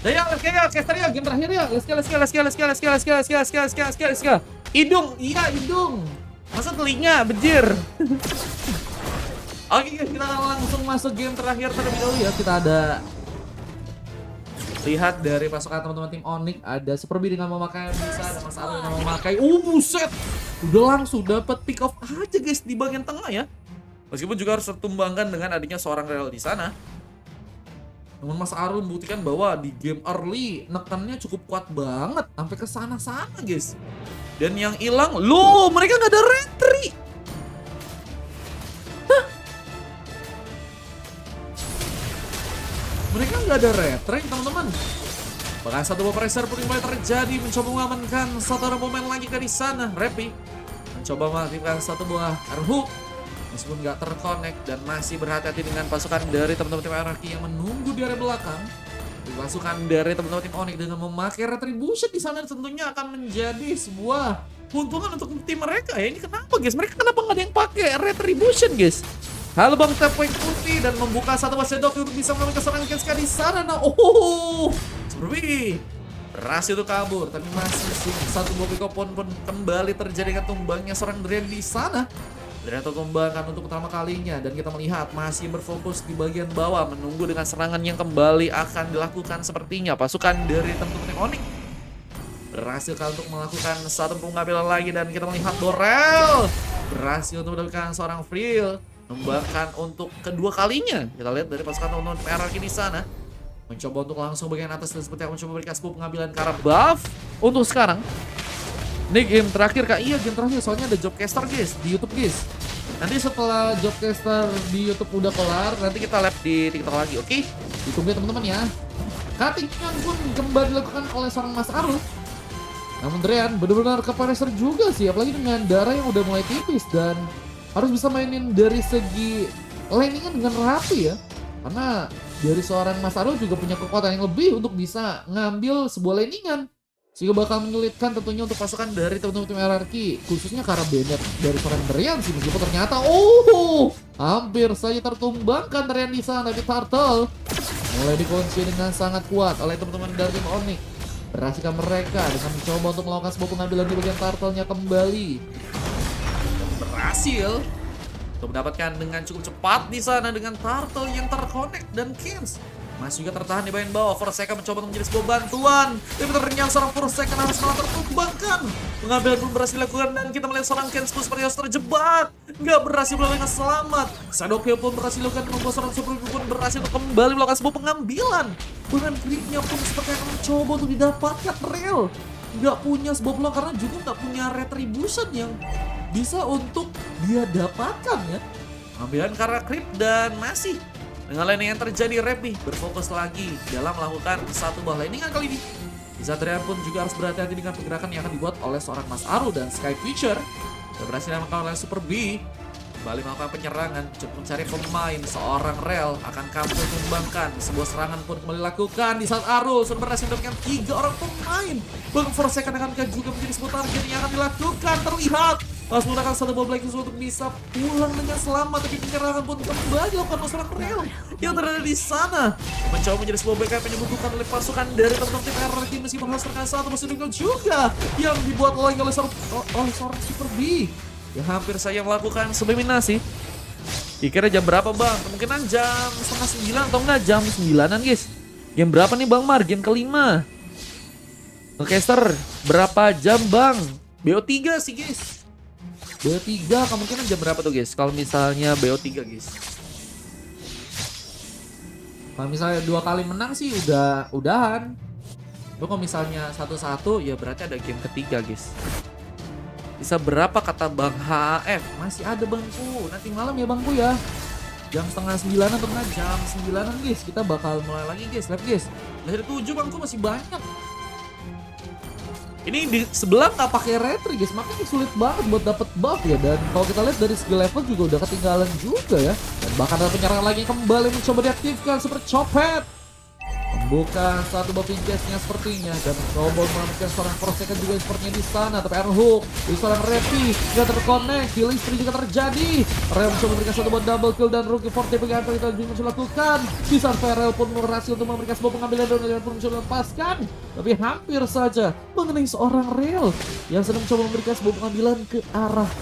Ya, let's go, caster ya, game terakhir ya. Let's go, let's go, let's go, let's go, let's go, let's go, let's go, let's go, let's go, let's go, let's go. Hidung, iya hidung. Masa telinga, bejir. Oke guys, kita langsung masuk game terakhir terlebih dahulu ya. Kita ada lihat dari pasukan teman-teman tim Onyx, ada Super B dengan memakai bisa, ada Mas Arul dengan memakai. Buset. Udah langsung dapat pick off aja guys di bagian tengah ya. Meskipun juga harus tertumbangkan dengan adanya seorang Real di sana. Namun Mas Arul membuktikan bahwa di game early nekannya cukup kuat banget sampai ke sana-sana guys. Dan yang hilang, loh mereka nggak ada retry. Hah? Mereka nggak ada retry teman-teman. Bahkan satu buah pressure pun mulai terjadi, mencoba mengamankan satu orang pemain lagi ke di sana. Repi mencoba mengaktifkan satu buah armhook. Meskipun nggak terkonek dan masih berhati-hati dengan pasukan dari teman-teman tim Anarchy yang menunggu di area belakang. Pasukan dari teman-teman tim Onyx dengan memakai retribution di sana tentunya akan menjadi sebuah keuntungan untuk tim mereka ya. Ini kenapa guys? Mereka kenapa nggak ada yang pakai retribution guys? Halo Bang Tepeng Putih dan membuka satu bus sedok untuk bisa melakukan serangan Kenska di sana. Nah, seperti berhasil itu kabur, tapi masih satu buah pick pun kembali terjadi tumbangnya seorang Drian di sana. Ternyata tumbangkan untuk pertama kalinya dan kita melihat masih berfokus di bagian bawah menunggu dengan serangan yang kembali akan dilakukan sepertinya pasukan dari teman-teman tim Onyx berhasil untuk melakukan satu pengambilan lagi dan kita melihat Dorel berhasil untuk mendapatkan seorang free membangkan untuk kedua kalinya. Kita lihat dari pasukan teman-teman tim Anarchy di sana mencoba untuk langsung bagian atas dan seperti yang mencoba berikan sebuah pengambilan ke arah buff untuk sekarang. Ini game terakhir kak, iya game terakhir soalnya ada Jobcaster guys di YouTube guys. Nanti setelah Jobcaster di YouTube udah kelar, nanti kita live di TikTok lagi, oke? Ditunggu ya teman-teman ya. Cutting-nya pun kembali dilakukan oleh seorang Mas Arul. Namun Drian benar-benar ke pressure juga sih, apalagi dengan darah yang udah mulai tipis dan harus bisa mainin dari segi laningan dengan rapi ya. Karena dari seorang Mas Arul juga punya kekuatan yang lebih untuk bisa ngambil sebuah laningan. Sehingga bakal menyulitkan tentunya untuk pasukan dari teman-teman tim Anarchy, khususnya karena Bennett dari seorang Drian sih, meskipun ternyata hampir saja tertumbangkan Drian di sana, tapi Turtle mulai dikunci dengan sangat kuat oleh teman-teman dari tim Onyx. Berhasilkan mereka dengan mencoba untuk melakukan sebuah pengambilan di bagian Turtle-nya kembali. Dan berhasil untuk mendapatkan dengan cukup cepat di sana dengan Turtle yang terkonek dan Kins masih juga tertahan di bagian bawah. Forsaken mencoba untuk menjadi sebuah bantuan, tapi ternyata seorang Forsaken harus malah tertumbangkan. Pengambilan pun berhasil dilakukan dan kita melihat seorang Kenspo seperti harus terjebak, nggak berhasil melakukan selamat. Shadowkill pun berhasil dilakukan, membuat seorang Super pun berhasil untuk kembali melakukan sebuah pengambilan. Bahkan creepnya pun seperti akan mencoba untuk didapatkan real. Nggak punya sebuah peluang karena juga nggak punya retribution yang bisa untuk dia dapatkan ya. Pengambilan karena creep dan masih dengan laning yang terjadi, Repi berfokus lagi dalam melakukan satu buah laningan kali ini. Zadrian pun juga harus berhati-hati dengan pergerakan yang akan dibuat oleh seorang Mas Arul dan Sky Future. Dan berhasil diamankan oleh Super B. Kembali melakukan penyerangan, cukup mencari pemain. Seorang Rel akan kampung tumbangkan. Sebuah serangan pun kembali dilakukan di saat Arul sudah berhasil mendapatkan 3 orang pemain. Bang Forsaken akan juga menjadi sebuah target yang akan dilakukan. Terlihat harus menggunakan satu buah Black untuk bisa pulang dengan selamat, tapi penyerangan pun kembali dilakukan oleh seorang Real yang berada di sana. Mencoba menjadi sebuah backup yang dibutuhkan oleh pasukan dari teman-teman tim Anarchy, meskipun harus terkena satu musuh juga yang dibuat oleh seorang Super B yang hampir saja melakukan subminasi. Dikira jam berapa bang? Kemungkinan jam setengah 9 atau enggak jam 9an guys. Game berapa nih bang Mar? Game kelima. Caster berapa jam bang? BO3 sih guys. BO3 kemungkinan jam berapa tuh guys? Kalau misalnya BO3 guys. Kalau misalnya 2 kali menang sih udahan. Tuh kalau misalnya 1-1 ya berarti ada game ketiga guys. Bisa berapa kata Bang HF? Masih ada bangku. Nanti malam ya bangku ya. Jam setengah 9 atau enggak jam 9an guys. Kita bakal mulai lagi guys, live guys. Dari 7 bangku masih banyak. Ini di sebelah nggak pakai retri guys, makanya sulit banget buat dapet buff ya. Dan kalau kita lihat dari skill level juga udah ketinggalan juga ya. Dan bahkan ada penyerangan lagi yang kembali mencoba diaktifkan Super Chophead. Bukan satu buffing case-nya sepertinya. Dan mencoba mengamankan seorang Forsaken juga sepertinya di sana. Tapi Iron Hook di seorang Repi nggak terkonek. Killing spree juga terjadi. Rel mencoba memberikan satu buat double kill dan Rookie Forte begitu kita juga mencoba lakukan. Bisa Ferel pun berhasil untuk memberikan sebuah pengambilan dan pun mencoba melepaskan. Tapi hampir saja mengenai seorang Rel yang sedang mencoba memberikan sebuah pengambilan ke arah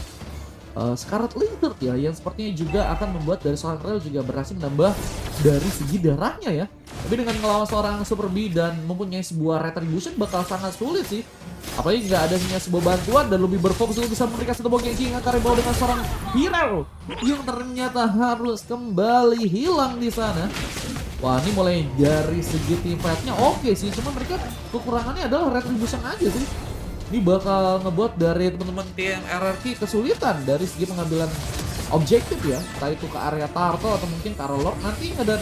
Scarlet Lizard ya, yang sepertinya juga akan membuat dari seorang Rel juga berhasil menambah dari segi darahnya ya. Tapi dengan melawan seorang Super B dan mempunyai sebuah retribution bakal sangat sulit sih. Apalagi nggak adanya sebuah bantuan dan lebih berfokus untuk bisa memberikan satu buah gengsi yang akan dibawa dengan seorang hero yang ternyata harus kembali hilang di sana. Wah, ini mulai dari segi team fight-nya oke sih, cuma mereka kekurangannya adalah retribution aja sih. Ini bakal ngebuat dari teman-teman tim RRQ kesulitan dari segi pengambilan objektif ya. Entah itu ke area Tarto atau mungkin ke arah Lord nantinya. Dan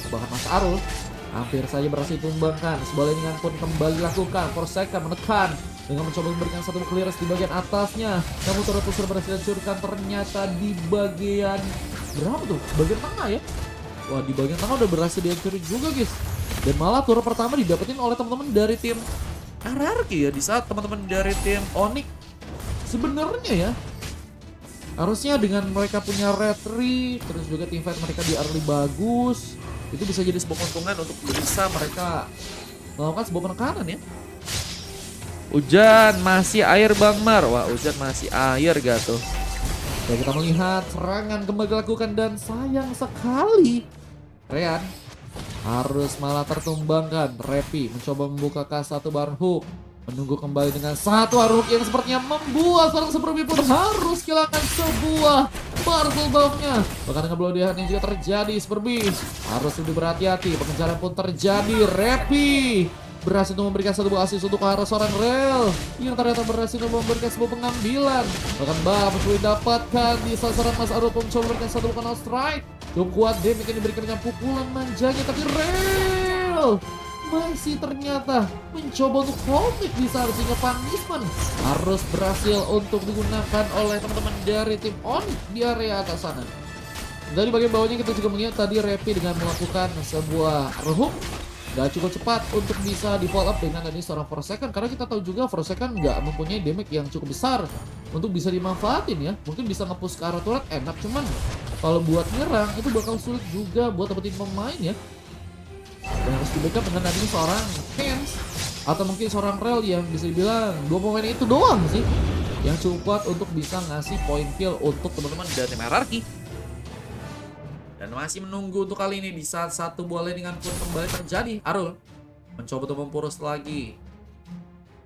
bahkan Mas Arul hampir saja berhasil tumbangkan. Sebuah landingan pun kembali lakukan. Forsaken menekan dengan mencoba memberikan satu clearance di bagian atasnya. Namun terus berhasil dihancurkan ternyata di bagian berapa tuh? Bagian tengah ya. Wah, di bagian tengah udah berhasil dihancurin juga guys. Dan malah turret pertama didapetin oleh teman-teman dari tim RRQ ya, di saat teman-teman dari tim Onyx sebenarnya ya harusnya dengan mereka punya retri terus juga tim fight mereka di early bagus, itu bisa jadi sebuah keuntungan untuk bisa mereka melakukan sebuah penekanan ya. Hujan masih air Bang Mar. Wah, hujan masih air gak tuh. Dan kita melihat serangan kembali dilakukan dan sayang sekali Rean harus malah tertumbangkan. Repi mencoba membuka K1 Iron Hook. Menunggu kembali dengan satu Iron Hook yang sepertinya membuat seorang Super B pun harus kehilangan sebuah parcel buff-nya. Bahkan dengan blow yang juga terjadi, Super B harus lebih berhati-hati. Pengejaran pun terjadi. Repi berhasil untuk memberikan satu buah assist untuk arah seorang Rel yang ternyata berhasil untuk memberikan sebuah pengambilan. Bahkan buff sudah didapatkan di sasaran Mas Arul pun mencoba memberikan satu buah strike. Cukup kuat damage yang diberikan dengan pukulan manjanya, tapi Rel masih ternyata mencoba untuk komik di sana sehingga punishment harus berhasil untuk digunakan oleh teman-teman dari tim Onyx di area atas sana. Dari bagian bawahnya kita juga melihat tadi Repi dengan melakukan sebuah hook gak cukup cepat untuk bisa di follow up dengan tadi seorang Forsaken, karena kita tahu juga Forsaken nggak mempunyai damage yang cukup besar untuk bisa dimanfaatin ya. Mungkin bisa nge-push ke arah turret enak, cuman kalau buat nyerang itu bakal sulit juga buat dapetin pemain ya. Dan harus di backup dengan tadi seorang Kens atau mungkin seorang Rel yang bisa dibilang dua pemain itu doang sih yang cukup kuat untuk bisa ngasih point kill untuk teman-teman dari tim RRQ. Dan masih menunggu untuk kali ini di saat satu buah landingan pun kembali terjadi. Arul mencoba untuk mempurus lagi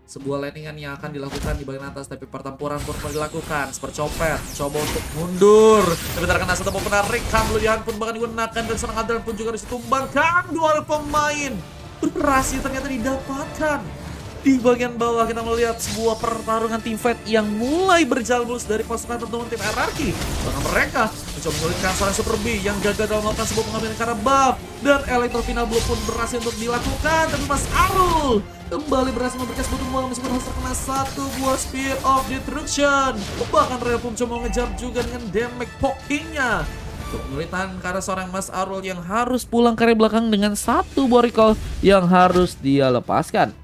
sebuah landingan yang akan dilakukan di bagian atas, tapi pertempuran pun dilakukan. Sepercopet coba untuk mundur, tapi terkena satu pemain menarik. Kamlulian pun bahkan digunakan dan seorang Adrian pun juga ditumbangkan. Dua pemain berhasil ternyata didapatkan. Di bagian bawah kita melihat sebuah pertarungan team fight yang mulai berjalan mulus dari pasukan teman-teman tim RRQ. Bahkan mereka mencoba menyulitkan seorang Super B yang gagal dalam melakukan sebuah pengambilan karena buff. Dan Electro Final Blow pun berhasil untuk dilakukan. Tapi Mas Arul kembali berhasil memberikan sebuah tumbuhan meskipun harus terkena satu buah Spear of Destruction. Bahkan Rel pun coba mengejar juga dengan damage pokingnya. Kesulitan karena seorang Mas Arul yang harus pulang ke area belakang dengan satu buah recall yang harus dia lepaskan.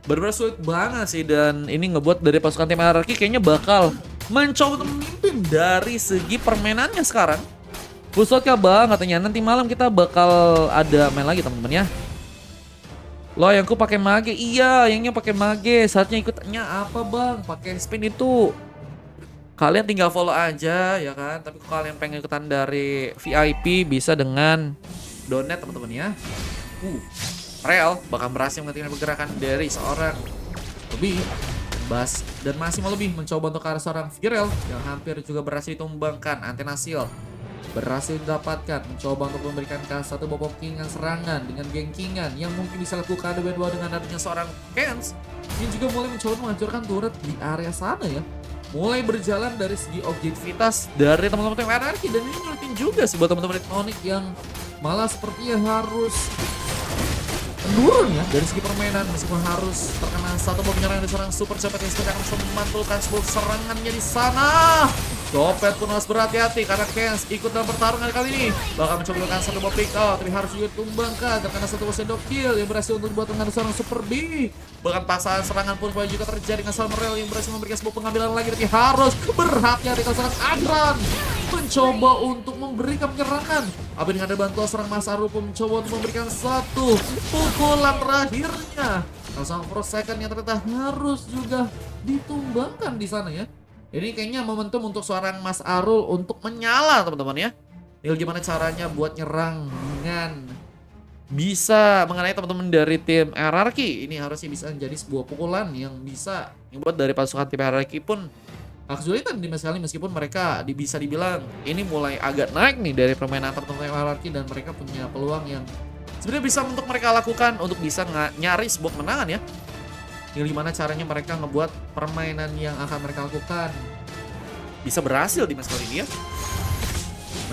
Benar-benar sulit banget sih, dan ini ngebuat dari pasukan tim RRQ kayaknya bakal mencoba untuk memimpin dari segi permainannya sekarang. Pusatnya bang katanya nanti malam kita bakal ada main lagi teman-teman ya. Lo yang ku pakai mage, iya yangnya pakai mage. Saatnya ikutnya apa bang? Pakai spin itu. Kalian tinggal follow aja ya kan. Tapi kalau kalian pengen ikutan dari VIP bisa dengan donate teman-teman ya. Rel bakal berhasil menghentikan pergerakan dari seorang lebih Bas dan masih mau lebih mencoba untuk ke arah seorang Virel yang hampir juga berhasil ditumbangkan. Antena Shield berhasil didapatkan, mencoba untuk memberikan K1 bobokingan serangan dengan gengkingan yang mungkin bisa lakukan dua dengan adanya seorang Kens yang juga mulai mencoba menghancurkan turret di area sana ya. Mulai berjalan dari segi objektivitas dari teman-teman tim RRQ, dan ini nyulitin juga sih buat teman-teman Onyx yang malah sepertinya harus menurun ya dari segi permainan, meskipun harus terkena satu bom penyerangan dari seorang Super Cepet yang seperti akan memantulkan sebuah serangannya di sana. Copet pun harus berhati-hati karena Kens ikut dalam pertarungan kali ini. Bakal mencoba melakukan satu bom pick out, tapi harus juga ditumbangkan terkena satu shadow kill yang berhasil untuk dibuat dengan seorang Super B. Bahkan pasangan serangan pun juga terjadi dengan Salmerel yang berhasil memberikan sebuah pengambilan lagi, tapi harus berhati-hati kalau seorang Adran mencoba untuk memberikan penyerangan. Tapi dengan ada bantuan seorang Mas Arul pun mencoba untuk memberikan satu pukulan terakhirnya. Kalau sang Forsaken yang ternyata harus juga ditumbangkan di sana ya. Ini kayaknya momentum untuk seorang Mas Arul untuk menyala teman-teman ya. Ini gimana caranya buat nyerang dengan bisa mengenai teman-teman dari tim RRQ. Ini harusnya bisa menjadi sebuah pukulan yang bisa membuat dari pasukan tim RRQ pun kesulitan di match kali, meskipun mereka bisa dibilang ini mulai agak naik nih dari permainan teman-teman RRQ, dan mereka punya peluang yang sebenarnya bisa untuk mereka lakukan untuk bisa nyari sebuah kemenangan ya. Ini gimana caranya mereka ngebuat permainan yang akan mereka lakukan bisa berhasil di match kali ini ya.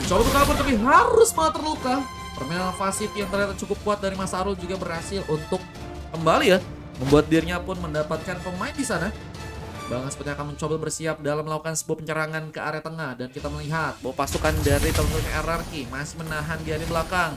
Mencoba untuk kabur tapi harus malah terluka. Permainan pasif yang ternyata cukup kuat dari Mas Arul juga berhasil untuk kembali ya, membuat dirinya pun mendapatkan pemain di sana. Bahkan sepertinya akan mencoba bersiap dalam melakukan sebuah penyerangan ke area tengah, dan kita melihat bahwa pasukan dari teman-teman RRQ masih menahan di area belakang.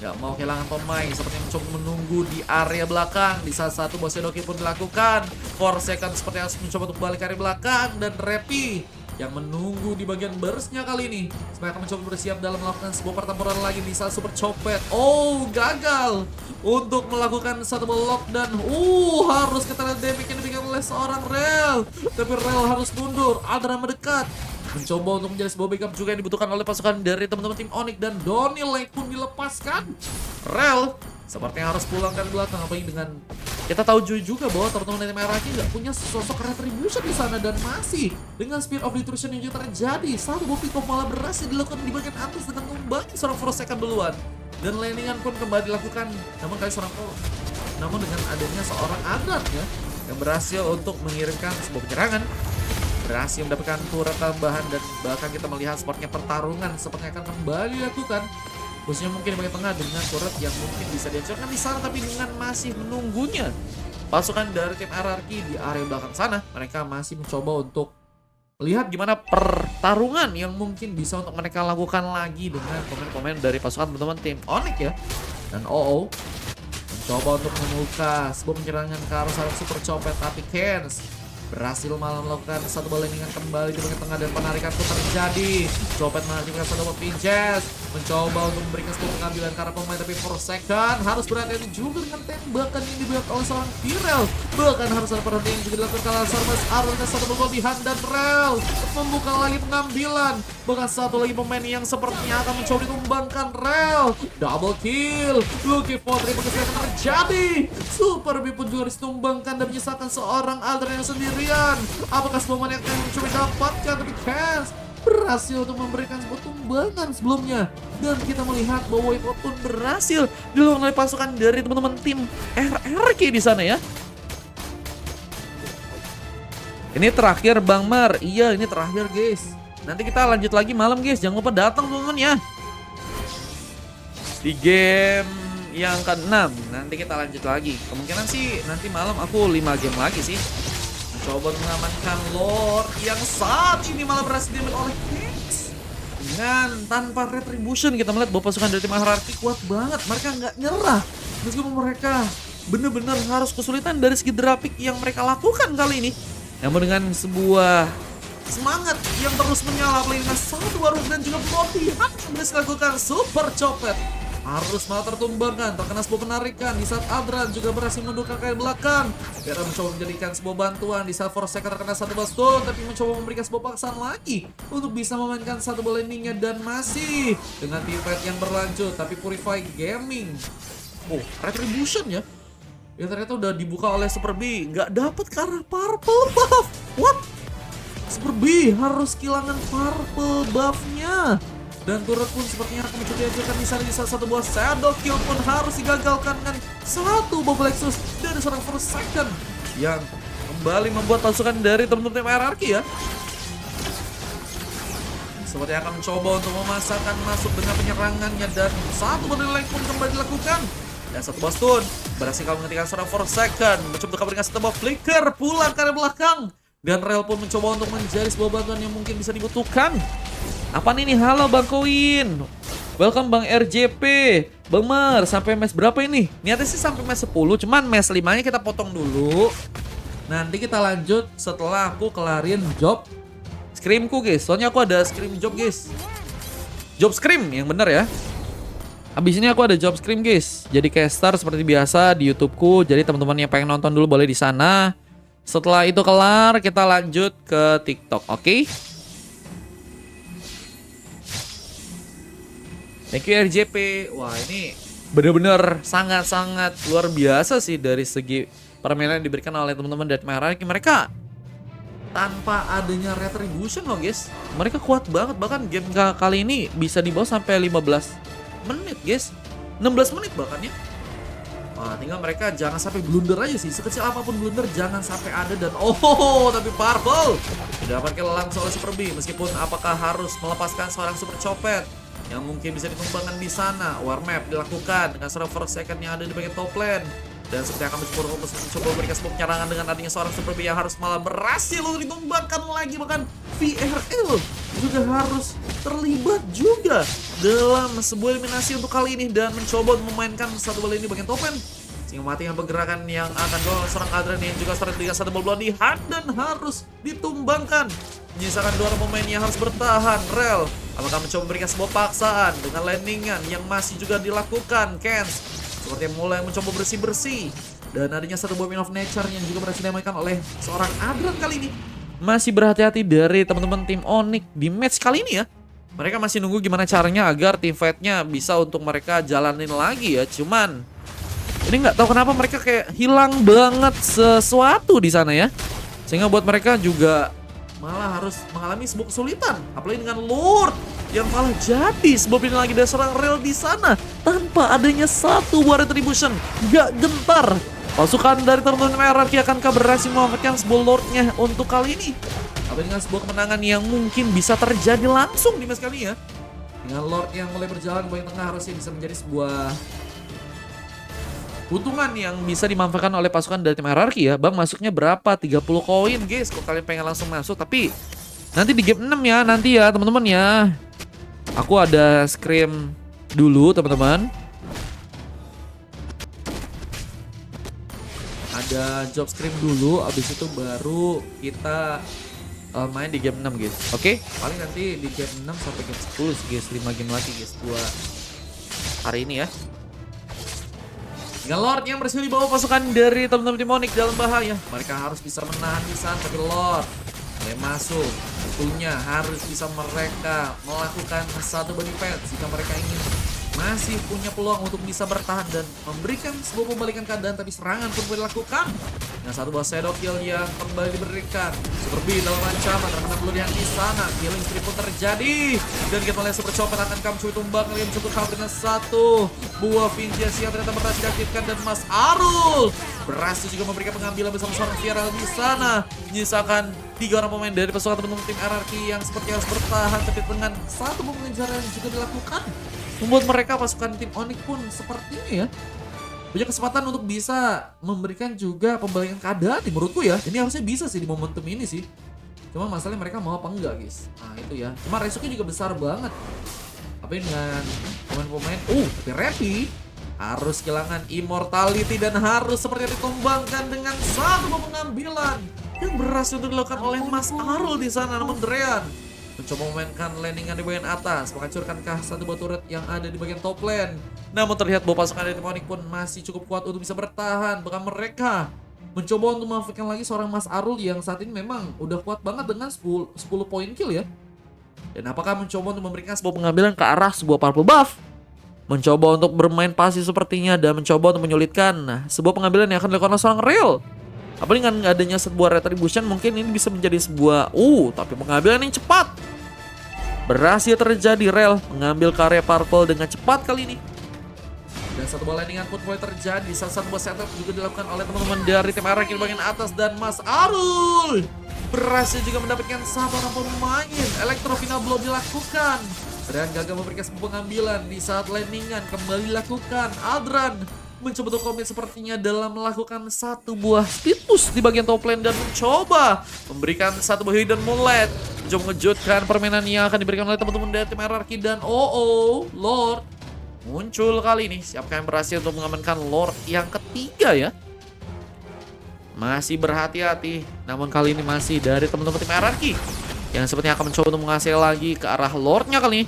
Gak mau kehilangan pemain, sepertinya mencoba menunggu di area belakang. Di saat satu bos Sedoki pun dilakukan. Forsaken seperti harus mencoba untuk balik ke area belakang, dan Repi yang menunggu di bagian burstnya kali ini supaya akan mencoba bersiap dalam melakukan sebuah pertempuran lagi di saat Super Copet. Oh, gagal untuk melakukan satu blok, dan harus kena damage yang diberikan oleh seorang Rel. Tapi Rel harus mundur, Adra mendekat, mencoba untuk menjadi sebuah backup juga yang dibutuhkan oleh pasukan dari teman-teman tim Onyx, dan Donnie Lake pun dilepaskan. Rel sepertinya harus pulang ke belakang, apalagi dengan kita tahu juga bahwa teman-teman tim RRQ nggak punya sosok Retribution di sana, dan masih dengan Spear of Destruction yang juga terjadi. Satu buah pick off malah berhasil dilakukan di bagian atas dengan membantu seorang Forsaken duluan, dan landingan pun kembali dilakukan. Namun dengan adanya seorang Adran ya yang berhasil untuk mengirimkan sebuah penyerangan, berhasil mendapatkan turret tambahan, dan bahkan kita melihat sepertinya pertarungan sepertinya akan kembali dilakukan. Khususnya mungkin di bagian tengah dengan turret yang mungkin bisa dihancurkan di sana, tapi dengan masih menunggunya pasukan dari tim RRQ di area belakang sana. Mereka masih mencoba untuk melihat gimana pertarungan yang mungkin bisa untuk mereka lakukan lagi dengan pemain-pemain dari pasukan teman-teman tim Onyx ya. Dan mencoba untuk membuka sebuah penyerangan ke arah Super Copet, tapi Kens berhasil malah melakukan satu balengan kembali di bagian tengah, dan penarikan pun terjadi. Copet menghasilkan satu Pinches, mencoba untuk memberikan sebuah pengambilan karena pemain, tapi Forsaken harus berhati-hati juga dengan tembakan yang dibuat oleh seorang Virel. Bahkan harus ada perhatian juga dilakukan oleh Sarmas Arul, dan satu berlebihan, dan Rel membuka lagi pengambilan. Bahkan satu lagi pemain yang sepertinya akan mencoba ditumbangkan. Rel double kill. Lucky Fortress yang terjadi. Super B pun juga ditumbangkan dan menyisakan seorang Aldrin yang sendirian. Apakah sebuah yang akan mencoba dapatkan, tapi Kens berhasil untuk memberikan sebuah tumbangan sebelumnya, dan kita melihat bahwa itu pun berhasil dilakukan oleh pasukan dari teman-teman tim RRQ di sana ya. Ini terakhir Bang Mar. Iya, ini terakhir guys. Nanti kita lanjut lagi malam guys. Jangan lupa datang teman-teman ya. Di game yang ke-6 nanti kita lanjut lagi. Kemungkinan sih nanti malam aku 5 game lagi sih. Mencoba mengamankan Lord yang saat ini malah berhasil diambil oleh Kings. Dengan tanpa Retribution kita melihat bahwa pasukan dari tim RRQ kuat banget. Mereka nggak nyerah meskipun mereka benar-benar harus kesulitan dari segi drapik yang mereka lakukan kali ini. Namun dengan sebuah semangat yang terus menyala, dengan satu warung dan juga pelatihan yang berhasil dilakukan, Super Copet harus malah tertumbangkan, terkena sebuah penarikan di saat Adran juga berhasil mundurkan ke belakang. Biar mencoba menjadikan sebuah bantuan di saat Forsaken terkena satu bastun, tapi mencoba memberikan sebuah paksaan lagi untuk bisa memainkan satu landingnya, dan masih dengan teamfight yang berlanjut. Tapi Purify Gaming, Retribution ya, yang ternyata udah dibuka oleh Super B, nggak dapat karena purple buff. What? Super B harus kehilangan purple buffnya, dan turret pun sepertinya akan mencoba diajukan di sana. Di saat satu buah shadow kill pun harus digagalkan dengan satu bubble Lexus dari seorang Forsaken yang kembali membuat pasukan dari teman-teman tim RRQ ya sepertinya akan mencoba untuk memasangkan masuk dengan penyerangannya, dan satu body lag pun kembali dilakukan. Dan satu bastun berhasil menghentikan seorang Forsaken, mencoba kabur dengan satu buah flicker, pulang ke arah belakang. Dan Rel pun mencoba untuk menjadi sebuah bantuan yang mungkin bisa dibutuhkan. Apa nih? Halo Bang Koin. Welcome Bang RJP. Bang Mer, sampai match berapa ini? Niatnya sih sampai match 10, cuman match 5-nya kita potong dulu. Nanti kita lanjut setelah aku kelarin job scrimku guys. Soalnya aku ada scrim job guys. Job scrim yang bener ya. Habis ini aku ada job scrim guys. Jadi caster seperti biasa di YouTubeku. Jadi teman-teman yang pengen nonton dulu boleh di sana. Setelah itu kelar, kita lanjut ke TikTok, oke? Thank you RJP. Wah, ini bener-bener sangat-sangat luar biasa sih dari segi permainan yang diberikan oleh teman-teman dari Meraki. Mereka tanpa adanya retribution loh guys. Mereka kuat banget, bahkan game kali ini bisa dibawa sampai 15 menit guys. 16 menit bahkan ya. Wah, tinggal mereka jangan sampai blunder aja sih. Sekecil apapun blunder jangan sampai ada. Dan tapi Purple didapatkan langsung oleh Super B. Meskipun apakah harus melepaskan seorang super copet yang mungkin bisa dikembangkan di sana. War map dilakukan dengan seorang first second yang ada di bagian top lane. Dan seperti akan mencoba memberikan sebuah penyerangan dengan adanya seorang Super B yang harus malah berhasil untuk ditumbangkan lagi. Bahkan VRL juga harus terlibat juga dalam sebuah eliminasi untuk kali ini dan mencoba untuk memainkan satu bola ini bagian top lane. Sehingga mati dengan pergerakan yang akan dilakukan seorang Adran yang juga strategi satu bola di hand dan harus ditumbangkan. Menyisakan dua pemain yang harus bertahan. Rel apakah mencoba memberikan sebuah paksaan dengan landingan yang masih juga dilakukan. Kens seperti mulai mencoba bersih-bersih. Dan adanya satu Bombing of Nature yang juga berhasil dimainkan oleh seorang Adran kali ini. Masih berhati-hati dari teman-teman tim Onyx di match kali ini ya. Mereka masih nunggu gimana caranya agar team fight-nya bisa untuk mereka jalanin lagi ya. Cuman ini nggak tahu kenapa mereka kayak hilang banget sesuatu di sana ya. Sehingga buat mereka juga malah harus mengalami sebuah kesulitan. Apalagi dengan Lord yang malah jadi sebab ini lagi ada seorang Rel di sana tanpa adanya satu buah retribution. Gak gentar. Pasukan dari teman-teman Meraki akankah berhasil memanfaatkan sebuah Lordnya untuk kali ini? Apa dengan sebuah kemenangan yang mungkin bisa terjadi langsung di match kali ya? Dengan Lord yang mulai berjalan ke bagian tengah harusnya bisa menjadi sebuah keuntungan yang bisa dimanfaatkan oleh pasukan dari tim hierarki ya. Bang masuknya berapa? 30 koin guys. Kalau kalian pengen langsung masuk. Tapi nanti di game 6 ya. Nanti ya teman-teman ya. Aku ada scrim dulu teman-teman. Ada job scrim dulu. Abis itu baru kita main di game 6 guys. Oke? Paling nanti di game 6 sampai game 10 sih guys. 5 game lagi guys. Buat hari ini ya. Dengan Lord yang berhasil dibawa pasukan dari teman-teman tim Onyx dalam bahaya. Mereka harus bisa menahan di sana, tapi Lord mulai masuk. Tentunya harus bisa mereka melakukan satu body fight jika mereka ingin masih punya peluang untuk bisa bertahan dan memberikan sebuah pembalikan keadaan, tapi serangan pun boleh dilakukan. Dengan satu buah shadow kill yang kembali diberikan. Super B dalam ancaman terkena peluang di sana. Killing spree pun terjadi. Dan kita melihat super copet akan kamcu tumbang kalian cukup cover dengan satu buah Vinjas yang ternyata berhasil diaktifkan dan Mas Arul berhasil juga memberikan pengambilan bersama seorang viral di sana. Menyisakan 3 orang pemain dari pasukan teman-teman tim hierarki yang seperti harus bertahan, tapi dengan satu pengejaran yang juga dilakukan membuat mereka pasukan tim Onyx pun seperti ini ya. Punya kesempatan untuk bisa memberikan juga pembalikan keadaan menurutku ya. Ini harusnya bisa sih di momentum ini sih. Cuma masalahnya mereka mau apa enggak guys. Nah itu ya. Cuma resikonya juga besar banget. Tapi dengan pemain-pemain tapi Repi harus kehilangan immortality dan harus seperti ditumbangkan dengan satu pengambilan yang berhasil dilakukan oleh Mas Arul di sana. Namun Drean mencoba memainkan landingan di bagian atas, menghancurkankah satu buah turret yang ada di bagian top lane. Namun terlihat bahwa pasukan dari tim Onyx pun masih cukup kuat untuk bisa bertahan. Bahkan mereka mencoba untuk memanfaatkan lagi seorang Mas Arul yang saat ini memang udah kuat banget dengan 10 poin kill ya. Dan apakah mencoba untuk memberikan sebuah pengambilan ke arah sebuah purple buff? Mencoba untuk bermain pasif sepertinya dan mencoba untuk menyulitkan sebuah pengambilan yang akan dilakukan oleh seorang Real. Apa dengan adanya sebuah retribution mungkin ini bisa menjadi sebuah tapi pengambilan yang cepat berhasil terjadi. Rel mengambil karya purple dengan cepat kali ini. Dan satu bola landingan pun mulai terjadi. Salah satu buah setup juga dilakukan oleh teman-teman dari tim hierarki di bagian atas. Dan Mas Arul berhasil juga mendapatkan satu orang pemain. Electro final blow dilakukan dan gagal memberikan sebuah pengambilan di saat landingan kembali dilakukan. Adran mencoba untuk komit sepertinya dalam melakukan satu buah speed push di bagian top lane dan mencoba memberikan satu buah hidden mullet, mencoba mengejutkan permainan yang akan diberikan oleh teman-teman dari tim RRQ. Dan Lord muncul kali ini. Siapkah yang berhasil untuk mengamankan Lord yang ketiga ya? Masih berhati-hati, namun kali ini masih dari teman-teman tim RRQ yang sepertinya akan mencoba untuk mengasih lagi ke arah Lordnya kali ini.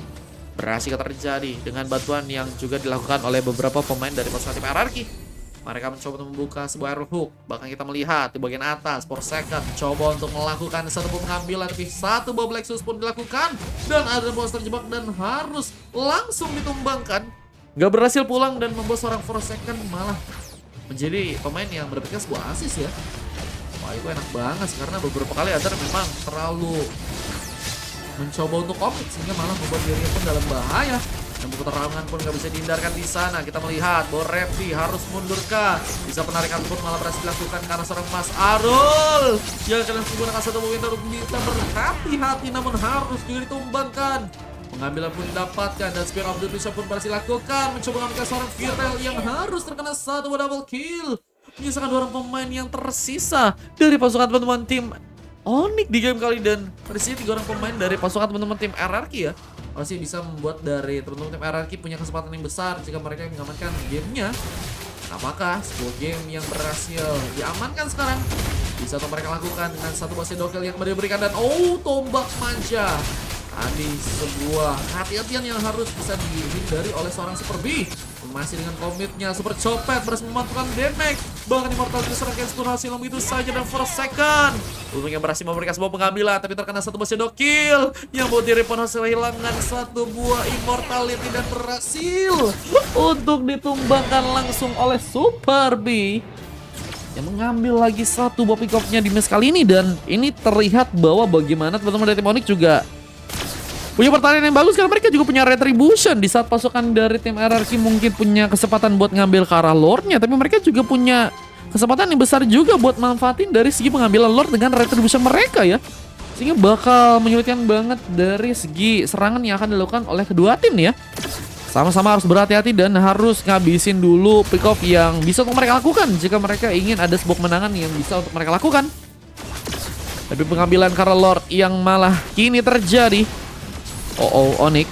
Berhasil terjadi dengan bantuan yang juga dilakukan oleh beberapa pemain dari pasukan tim RRQ. Mereka mencoba untuk membuka sebuah arrow hook. Bahkan kita melihat di bagian atas Forsaken mencoba untuk melakukan satu pengambilan, tapi satu buah Black Sus pun dilakukan. Dan ada bos terjebak dan harus langsung ditumbangkan. Gak berhasil pulang dan membuat seorang Forsaken malah menjadi pemain yang mendapatkan sebuah assist ya. Wah, itu enak banget sih, karena beberapa kali Azar memang terlalu mencoba untuk komit sehingga malah membuat dirinya pun dalam bahaya. Dan peperangan pun gak bisa dihindarkan di sana. Kita melihat bahwa Repi harus mundurkah, bisa penarikan pun malah berhasil dilakukan karena seorang Mas Arul yang akan menggunakan satu momentum untuk bisa berhati-hati, namun harus juga ditumbangkan. Pengambilan pun didapatkan dan Spear of the Bishop pun berhasil dilakukan, mencoba mengambilkan seorang Viral yang harus terkena satu double kill, menyisakan 2 orang pemain yang tersisa dari pasukan teman-teman tim Onyx di game kali. Dan tersisa 3 orang pemain dari pasukan teman-teman tim RRQ ya. Pasti bisa membuat dari teman-teman tim RRQ punya kesempatan yang besar jika mereka mengamankan gamenya. Apakah sebuah game yang berhasil diamankan sekarang bisa mereka lakukan dengan satu buah Shadow Kill yang diberikan dan tombak manja. Tadi sebuah hati-hatian yang harus bisa dihindari oleh seorang Super B. Masih dengan komitnya Super Copet berhasil memantulkan damage. Bahkan Immortal diserang Kens pun hasil begitu saja dan Forsaken untungnya berhasil memberikan sebuah pengambilan, tapi terkena satu buah Shadow Kill yang buat diri pun hasil hilangkan satu buah Immortality dan berhasil untuk ditumbangkan langsung oleh Super B yang mengambil lagi satu buah pick off-nya di match kali ini. Dan ini terlihat bahwa bagaimana teman-teman dari tim Onyx juga punya pertahanan yang bagus karena mereka juga punya retribution. Di saat pasukan dari tim RRQ mungkin punya kesempatan buat ngambil ke arah Lordnya, tapi mereka juga punya kesempatan yang besar juga buat manfaatin dari segi pengambilan Lord dengan retribution mereka ya. Sehingga bakal menyulitkan banget dari segi serangan yang akan dilakukan oleh kedua tim nih ya. Sama-sama harus berhati-hati dan harus ngabisin dulu pick off yang bisa untuk mereka lakukan jika mereka ingin ada sebuah kemenangan yang bisa untuk mereka lakukan. Tapi pengambilan ke arah Lord yang malah kini terjadi. Onyx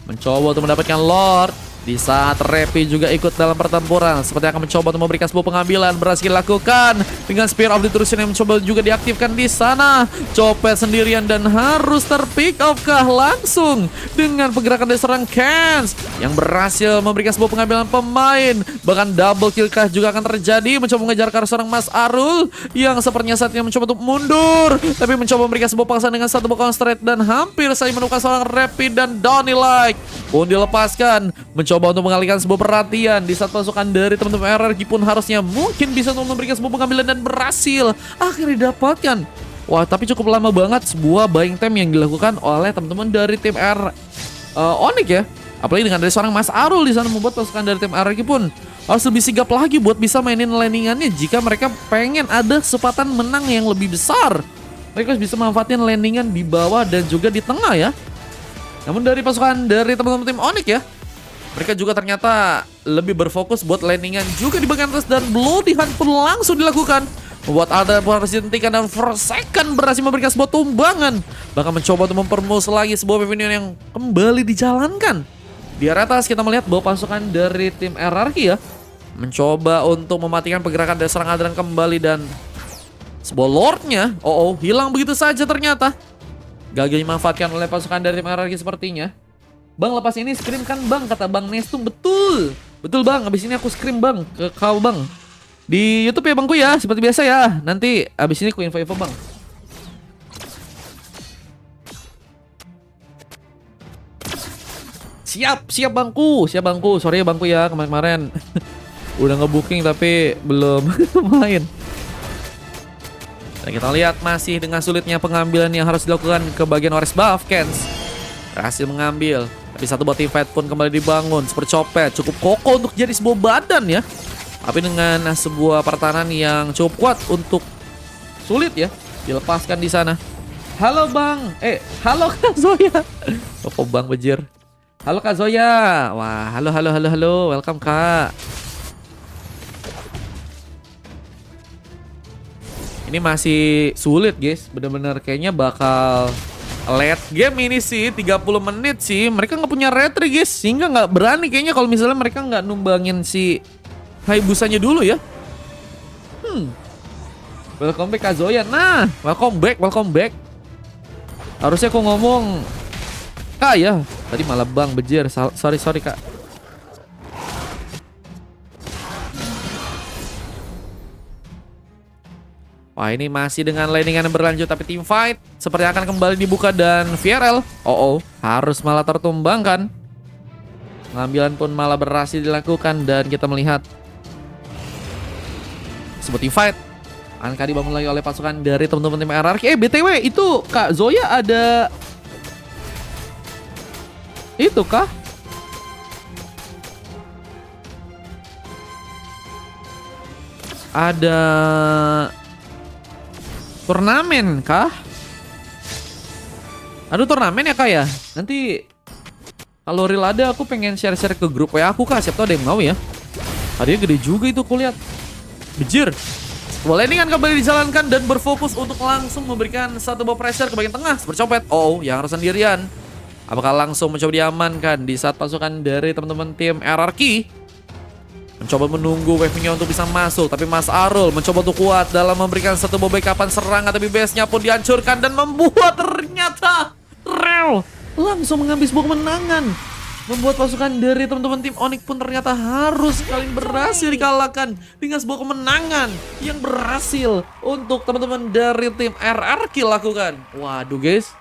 mencoba untuk mendapatkan Lord di saat Repi juga ikut dalam pertempuran. Seperti akan mencoba untuk memberikan sebuah pengambilan, berhasil dilakukan dengan Spear of the Trucian yang mencoba juga diaktifkan di sana. Copet sendirian dan harus terpick off kah langsung dengan pergerakan dari seorang Kens yang berhasil memberikan sebuah pengambilan pemain. Bahkan double kill kah juga akan terjadi, mencoba mengejar ke arah seorang Mas Arul yang sepertinya saatnya mencoba untuk mundur, tapi mencoba memberikan sebuah paksaan dengan satu buah straight dan hampir saja menemukan seorang Repi dan Donny Like pun dilepaskan, mencoba untuk mengalihkan sebuah perhatian di saat pasukan dari teman-teman RRQ pun harusnya mungkin bisa untuk memberikan sebuah pengambilan dan berhasil akhirnya didapatkan. Wah, tapi cukup lama banget sebuah buying time yang dilakukan oleh teman-teman dari tim Onyx ya. Apalagi dengan dari seorang Mas Arul di sana membuat pasukan dari tim RRQ pun harus lebih sigap lagi buat bisa mainin landingannya jika mereka pengen ada kesempatan menang yang lebih besar. Mereka harus bisa manfaatin landingan di bawah dan juga di tengah ya. Namun dari pasukan dari teman-teman tim Onyx ya, mereka juga ternyata lebih berfokus buat landingan juga di bagian atas dan Bloody Hunt pun langsung dilakukan. Membuat Alda pun harus dihentikan dan Forsaken berhasil memberikan sebuah tumbangan. Bahkan mencoba untuk mempermus lagi sebuah pavilion yang kembali dijalankan. Di area atas kita melihat bahwa pasukan dari tim RRQ ya mencoba untuk mematikan pergerakan dari serang Adran kembali dan sebuah Lordnya hilang begitu saja ternyata. Gagal dimanfaatkan oleh pasukan dari tim RRQ sepertinya. Bang, lepas ini scream kan bang, kata Bang Nestum. Betul bang, abis ini aku scream bang ke kau bang di YouTube ya bangku ya, seperti biasa ya. Nanti abis ini aku info bang. Siap bangku. Sorry ya bangku ya, kemarin udah ngebooking tapi belum main. Dan kita lihat masih dengan sulitnya pengambilan yang harus dilakukan ke bagian Ores buff. Kens berhasil mengambil, tapi satu buat team fight pun kembali dibangun. Super Copet cukup kokoh untuk jadi sebuah badan ya, tapi dengan sebuah pertahanan yang cukup kuat untuk sulit ya dilepaskan di sana. Halo bang, halo Kak Zoya. Kok bang bejir. Halo Kak Zoya. Wah, halo halo halo halo. Welcome Kak. Ini masih sulit guys. Bener-bener kayaknya bakal late game ini sih. 30 menit sih. Mereka nggak punya retri guys. Sehingga nggak berani kayaknya kalau misalnya mereka nggak numbangin si Hayabusanya dulu ya. Welcome back Kak Zoya. Nah, welcome back, welcome back. Harusnya aku ngomong Kak ya. Tadi malah Bang Bejir. Sorry Kak. Wah, ini masih dengan landingan yang berlanjut, tapi team fight seperti akan kembali dibuka dan VRL. Harus malah tertumbangkan. Pengambilan pun malah berhasil dilakukan dan kita melihat sebuah team fight akan dibangun lagi oleh pasukan dari teman-teman tim RRQ. BTW itu Kak Zoya ada itu kah? Ada turnamen kah? Aduh, turnamen ya Kak ya? Nanti kalau real ada aku pengen share-share ke grup WA aku Kak. Siapa tau ada yang mau ya. Hadiahnya gede juga itu aku lihat. Bejir. Boleh ini kan kembali dijalankan dan berfokus untuk langsung memberikan satu buah pressure ke bagian tengah. Bercopet. Yang harus sendirian. Apakah langsung mencoba diamankan di saat pasukan dari teman-teman tim RRQ mencoba menunggu wave-nya untuk bisa masuk. Tapi Mas Arul mencoba untuk kuat dalam memberikan satu buah backupan serangan. Tapi base-nya pun dihancurkan dan membuat ternyata Rel langsung mengambil sebuah kemenangan. Membuat pasukan dari teman-teman tim Onyx pun ternyata harus sekali berhasil dikalahkan dengan sebuah kemenangan yang berhasil untuk teman-teman dari tim RRQ lakukan. Waduh guys,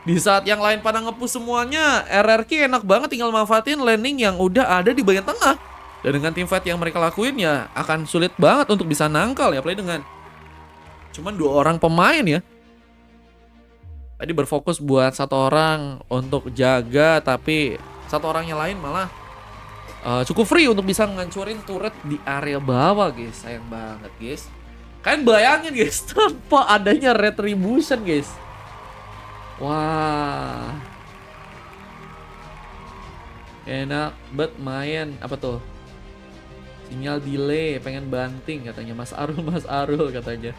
di saat yang lain pada nge-push semuanya, RRQ enak banget tinggal manfaatin landing yang udah ada di bagian tengah. Dan dengan team fight yang mereka lakuin ya akan sulit banget untuk bisa nangkal ya, play dengan cuman 2 orang pemain ya. Tadi berfokus buat 1 orang untuk jaga, tapi 1 orangnya lain malah cukup free untuk bisa ngancurin turret di area bawah guys. Sayang banget guys. Kalian bayangin guys, tanpa adanya retribution guys. Wah, enak banget main. Apa tuh? Sinyal delay, pengen banting katanya Mas Arul katanya.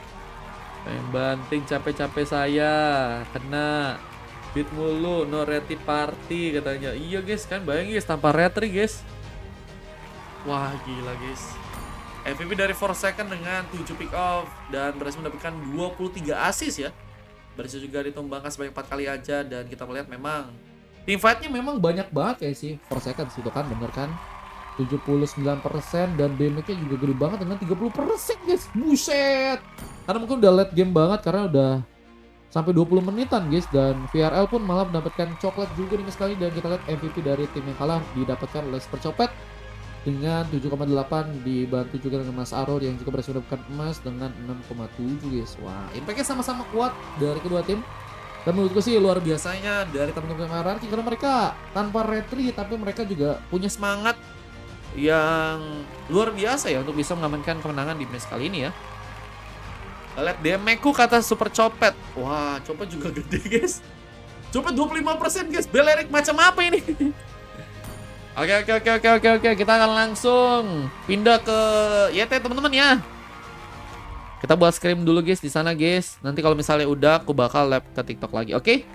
Pengen banting, capek-capek saya kena beat mulu, no retri party katanya. Iya guys, kan bayangin guys tanpa retri guys. Wah gila guys. MVP dari Forsaken dengan 7 pick off dan berhasil mendapatkan 23 assist ya. Berhasil juga ditumbangkan sebanyak 4 kali aja. Dan kita melihat memang team fight-nya memang banyak banget ya sih Forsaken situ kan, bener kan? 79% dan damage-nya juga gede banget dengan 30% guys. Buset. Karena mungkin udah late game banget karena udah sampai 20 menitan guys. Dan VRL pun malah mendapatkan coklat juga nih sekali. Dan kita lihat MVP dari tim yang kalah didapatkan oleh Super Copet dengan 7,8, dibantu juga dengan Mas Arul yang juga berhasil mendapatkan emas dengan 6,7 guys. Wah, impact-nya sama-sama kuat dari kedua tim. Dan menurutku sih luar biasanya dari teman-teman RRQ karena mereka tanpa retri tapi mereka juga punya semangat yang luar biasa ya untuk bisa mengamankan kemenangan di match kali ini ya. Lihat DMku kata Super Copet. Wah, Copet juga gede guys. Copet 25% guys. Belerik macam apa ini? Oke. Kita akan langsung pindah ke YT teman-teman ya. Kita buat scrim dulu guys di sana guys. Nanti kalau misalnya udah aku bakal live ke TikTok lagi. Oke?